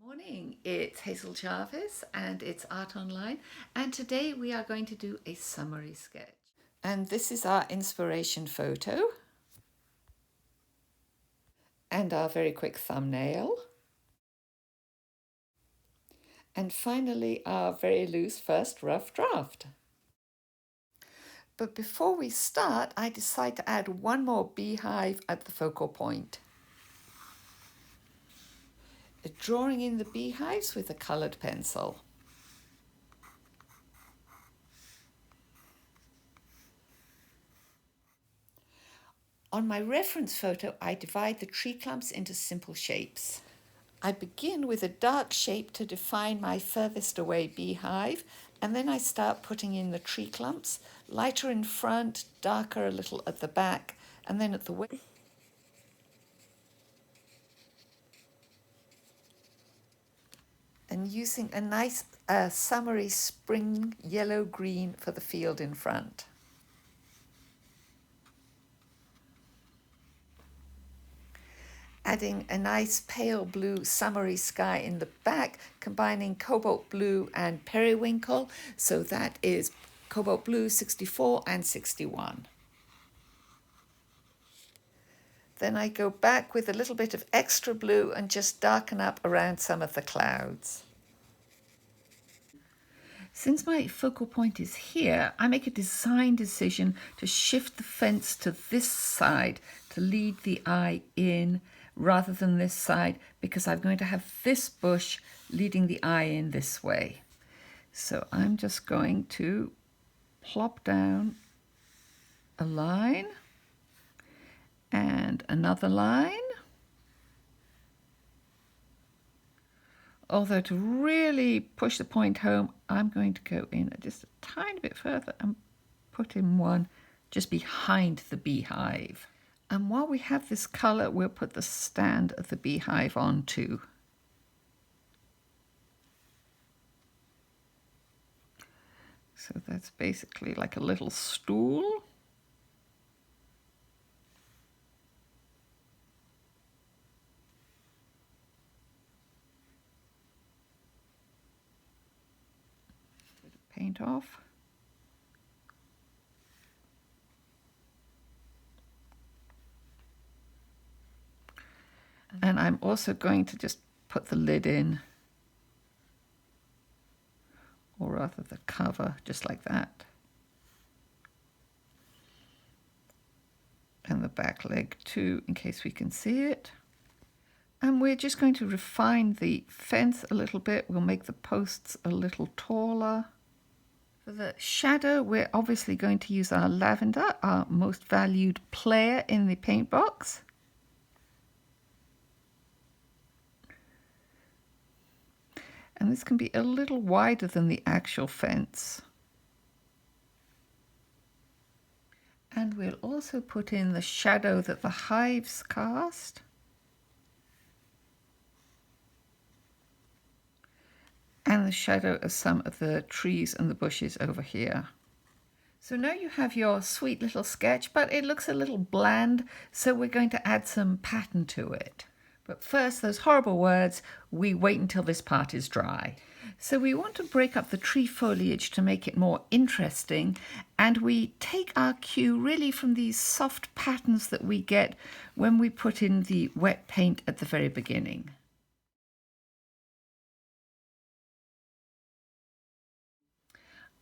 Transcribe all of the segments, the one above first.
Morning, it's Hazel Jarvis and it's Art Online, and today we are going to do a summary sketch. And this is our inspiration photo and our very quick thumbnail. And finally, our very loose first rough draft. But before we start, I decide to add one more beehive at the focal point. Drawing in the beehives with a coloured pencil. On my reference photo, I divide the tree clumps into simple shapes. I begin with a dark shape to define my furthest away beehive, and then I start putting in the tree clumps, lighter in front, darker a little at the back, and then at the way. And using a nice summery spring yellow-green for the field in front. Adding a nice pale blue summery sky in the back, combining cobalt blue and periwinkle. So that is cobalt blue 64 and 61. Then I go back with a little bit of extra blue and just darken up around some of the clouds. Since my focal point is here, I make a design decision to shift the fence to this side to lead the eye in rather than this side, because I'm going to have this bush leading the eye in this way. So I'm just going to plop down a line and another line. Although to really push the point home, I'm going to go in just a tiny bit further and put in one just behind the beehive. And while we have this colour, we'll put the stand of the beehive on too. So that's basically like a little stool. Paint off. And I'm also going to just put the lid in, or rather the cover, just like that. And the back leg too, in case we can see it. And we're just going to refine the fence a little bit. We'll make the posts a little taller. For the shadow, we're obviously going to use our lavender, our most valued player in the paint box. And this can be a little wider than the actual fence. And we'll also put in the shadow that the hives cast. And the shadow of some of the trees and the bushes over here. So now you have your sweet little sketch, but it looks a little bland, so we're going to add some pattern to it. But first, those horrible words, we wait until this part is dry. So we want to break up the tree foliage to make it more interesting, and we take our cue really from these soft patterns that we get when we put in the wet paint at the very beginning.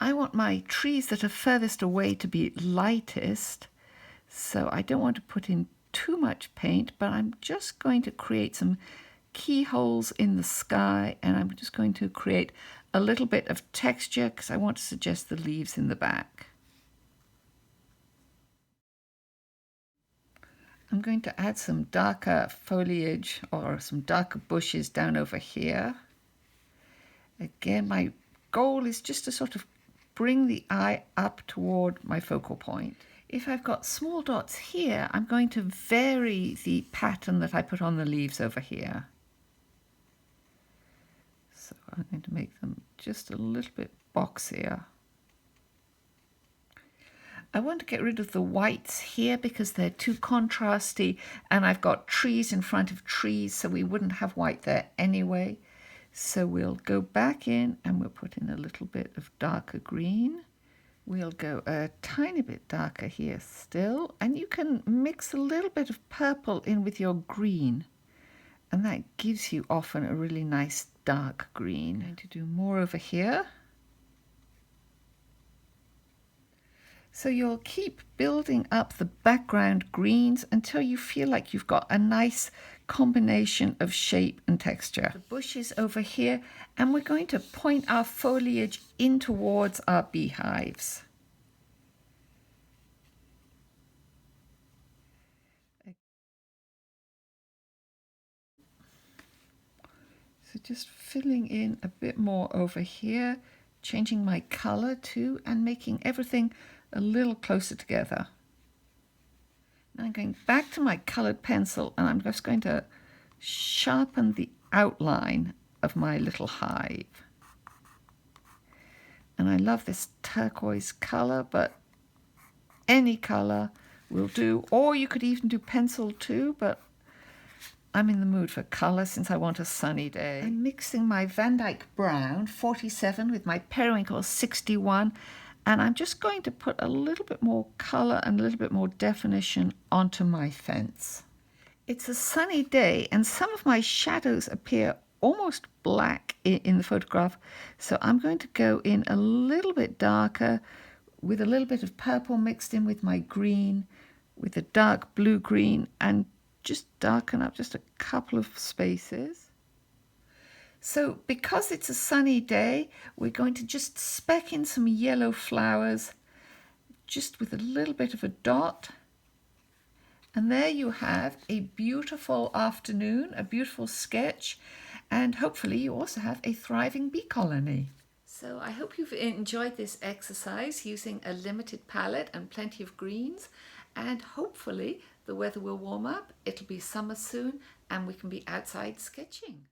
I want my trees that are furthest away to be lightest, so I don't want to put in too much paint, but I'm just going to create some keyholes in the sky, and I'm just going to create a little bit of texture because I want to suggest the leaves in the back. I'm going to add some darker foliage or some darker bushes down over here. Again, my goal is just to sort of bring the eye up toward my focal point. If I've got small dots here, I'm going to vary the pattern that I put on the leaves over here. So I'm going to make them just a little bit boxier. I want to get rid of the whites here because they're too contrasty, and I've got trees in front of trees, so we wouldn't have white there anyway. So we'll go back in and we'll put in a little bit of darker green. We'll go a tiny bit darker here still, and you can mix a little bit of purple in with your green, and that gives you often a really nice dark green. I'm going to do more over here. So you'll keep building up the background greens until you feel like you've got a nice combination of shape and texture. The bushes over here, and we're going to point our foliage in towards our beehives. So just filling in a bit more over here, changing my color too, and making everything a little closer together. Now I'm going back to my colored pencil, and I'm just going to sharpen the outline of my little hive. And I love this turquoise color, but any color will do, or you could even do pencil too, but I'm in the mood for colour since I want a sunny day. I'm mixing my Van Dyke Brown 47 with my Periwinkle 61, and I'm just going to put a little bit more colour and a little bit more definition onto my fence. It's a sunny day, and some of my shadows appear almost black in the photograph, so I'm going to go in a little bit darker with a little bit of purple mixed in with my green, with a dark blue green, and just darken up just a couple of spaces. So because it's a sunny day, we're going to just speck in some yellow flowers, just with a little bit of a dot. And there you have a beautiful afternoon, a beautiful sketch, and hopefully you also have a thriving bee colony. So I hope you've enjoyed this exercise using a limited palette and plenty of greens, and hopefully the weather will warm up, it'll be summer soon, and we can be outside sketching.